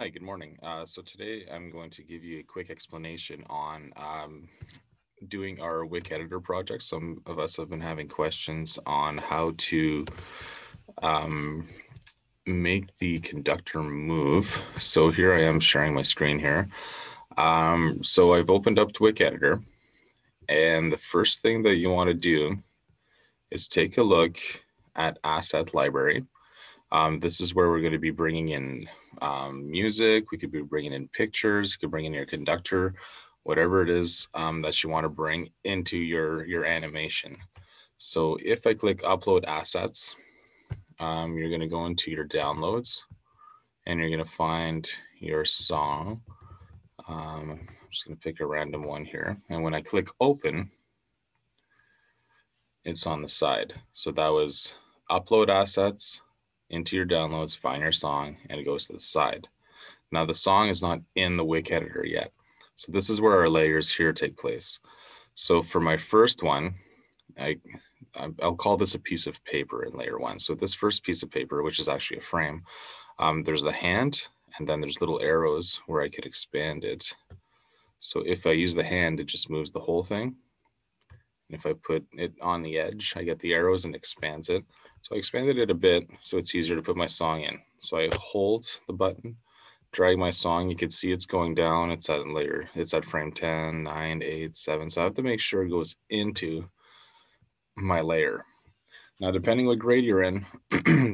Hi, good morning. So today I'm going to give you a quick explanation on doing our Wick Editor project. Some of us have been having questions on how to um, make the conductor move. So here I am sharing my screen here. So I've opened up Wick Editor, and the first thing that you want to do is take a look at Asset Library. This is where we're going to be bringing in music. We could be bringing in pictures. You could bring in your conductor, whatever it is that you want to bring into your animation. So if I click Upload Assets, you're going to go into your downloads, and you're going to find your song. I'm just going to pick a random one here, and when I click Open, it's on the side. So that was Upload Assets into your downloads, find your song, and it goes to the side. Now the song is not in the Wick editor yet. So this is where our layers here take place. So for my first one, I'll call this a piece of paper in layer one. So this first piece of paper, which is actually a frame, there's the hand, and then there's little arrows where I could expand it. So if I use the hand, it just moves the whole thing. And if I put it on the edge, I get the arrows and expands it. So I expanded it a bit so it's easier to put my song in. So I hold the button, drag my song. You can see it's going down. It's at layer, it's at frame 10, 9, 8, 7. So I have to make sure it goes into my layer. Now, depending what grade you're in,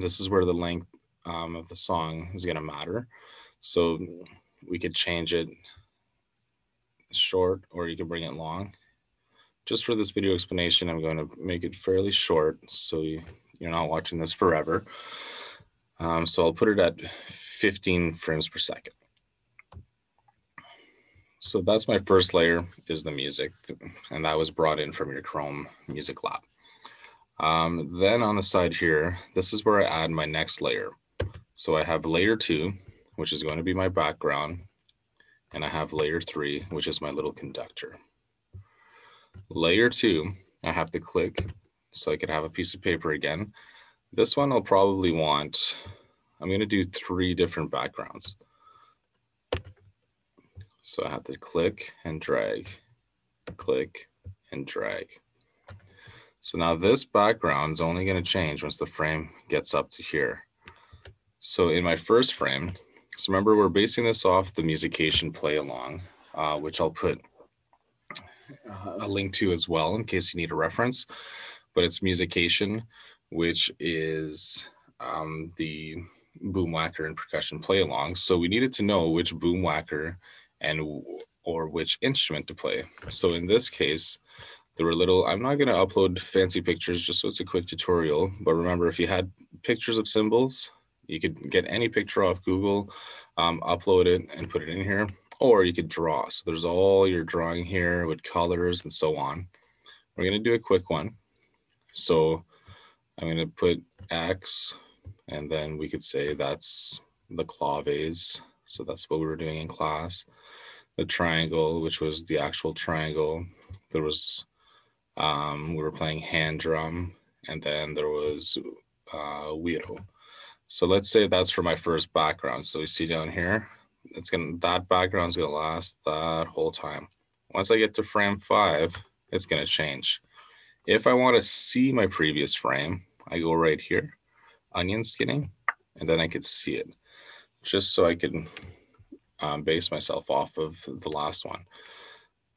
this is where the length of the song is going to matter. So we could change it short, or you could bring it long. Just for this video explanation, I'm going to make it fairly short so you're not watching this forever. So I'll put it at 15 frames per second. So that's my first layer, is the music, and that was brought in from your Chrome Music Lab. Then on the side here, this is where I add my next layer. So I have layer 2, which is going to be my background, and I have layer 3, which is my little conductor. Layer 2, I have to click so I could have a piece of paper again. This one I'll probably want, I'm going to do 3 different backgrounds. So I have to click and drag, click and drag. So now this background is only going to change once the frame gets up to here. So in my first frame, so remember we're basing this off the Musication play along, which I'll put a link to as well in case you need a reference. But it's Musication, which is the boom whacker and percussion play along. So we needed to know which boom whacker or which instrument to play. So in this case, there were little, I'm not going to upload fancy pictures just so it's a quick tutorial, but remember, if you had pictures of cymbals, you could get any picture off Google, upload it and put it in here, or you could draw. So there's all your drawing here with colors and so on. We're going to do a quick one. So I'm going to put X, and then we could say that's the claves. So that's what we were doing in class. The triangle, which was the actual triangle. There was, we were playing hand drum, and then there was Wiro. So let's say that's for my first background. So you see down here, that background's gonna last that whole time. Once I get to frame 5, it's gonna change. If I want to see my previous frame, I go right here, onion skinning, and then I could see it, just so I can base myself off of the last one.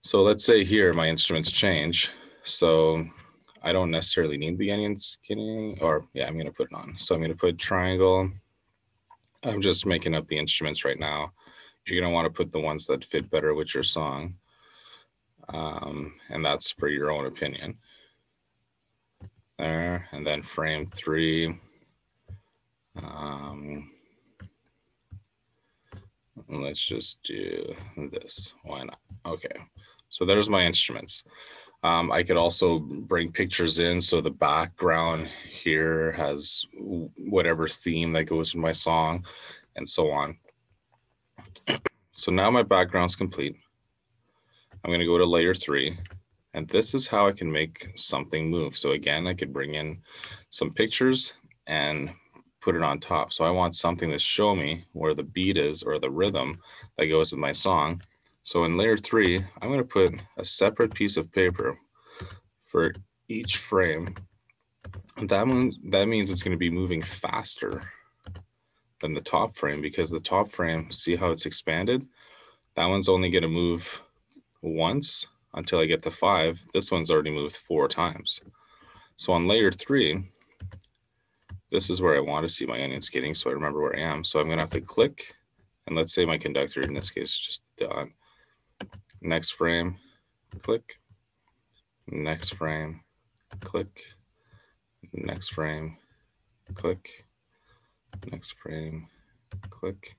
So let's say here my instruments change. So I don't necessarily need the onion skinning, or yeah, I'm going to put it on. So I'm going to put triangle. I'm just making up the instruments right now. You're going to want to put the ones that fit better with your song. And that's for your own opinion. There, and then frame 3. Let's just do this. Why not? Okay, so there's my instruments. I could also bring pictures in, so the background here has whatever theme that goes with my song, and so on. So now my background's complete. I'm going to go to layer 3, and this is how I can make something move. So again, I could bring in some pictures and put it on top. So I want something to show me where the beat is or the rhythm that goes with my song. So in layer 3, I'm going to put a separate piece of paper for each frame. That means it's going to be moving faster than the top frame, because the top frame, see how it's expanded? That one's only going to move once until I get to 5. This one's already moved 4 times. So on layer 3, this is where I want to see my onion skating, so I remember where I am. So I'm going to have to click, and let's say my conductor in this case is just done. Next frame, click. Next frame, click. Next frame, click. Next frame, click.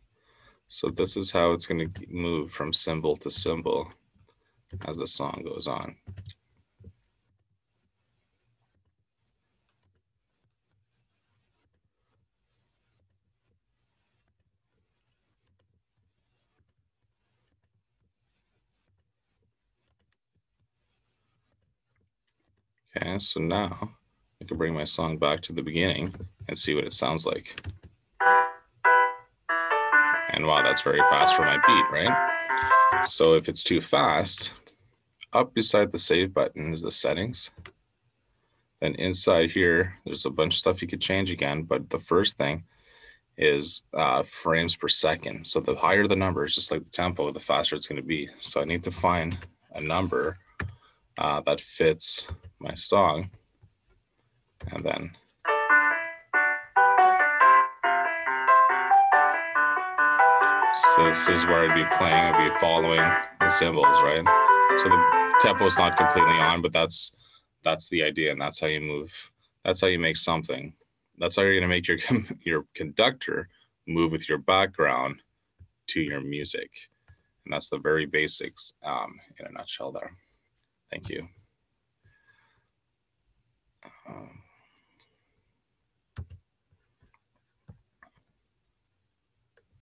So this is how it's going to move from symbol to symbol as the song goes on. Okay, so now I can bring my song back to the beginning and see what it sounds like. And wow, that's very fast for my beat, right? So if it's too fast, up beside the save button is the settings. Then inside here, there's a bunch of stuff you could change again, but the first thing is frames per second. So the higher the numbers, just like the tempo, the faster it's going to be. So I need to find a number that fits my song, and then so this is where I'd be playing. I'd be following the symbols, right? So the tempo is not completely on, but that's the idea, and that's how you move. That's how you make something. That's how you're going to make your conductor move with your background to your music. And that's the very basics in a nutshell there. Thank you.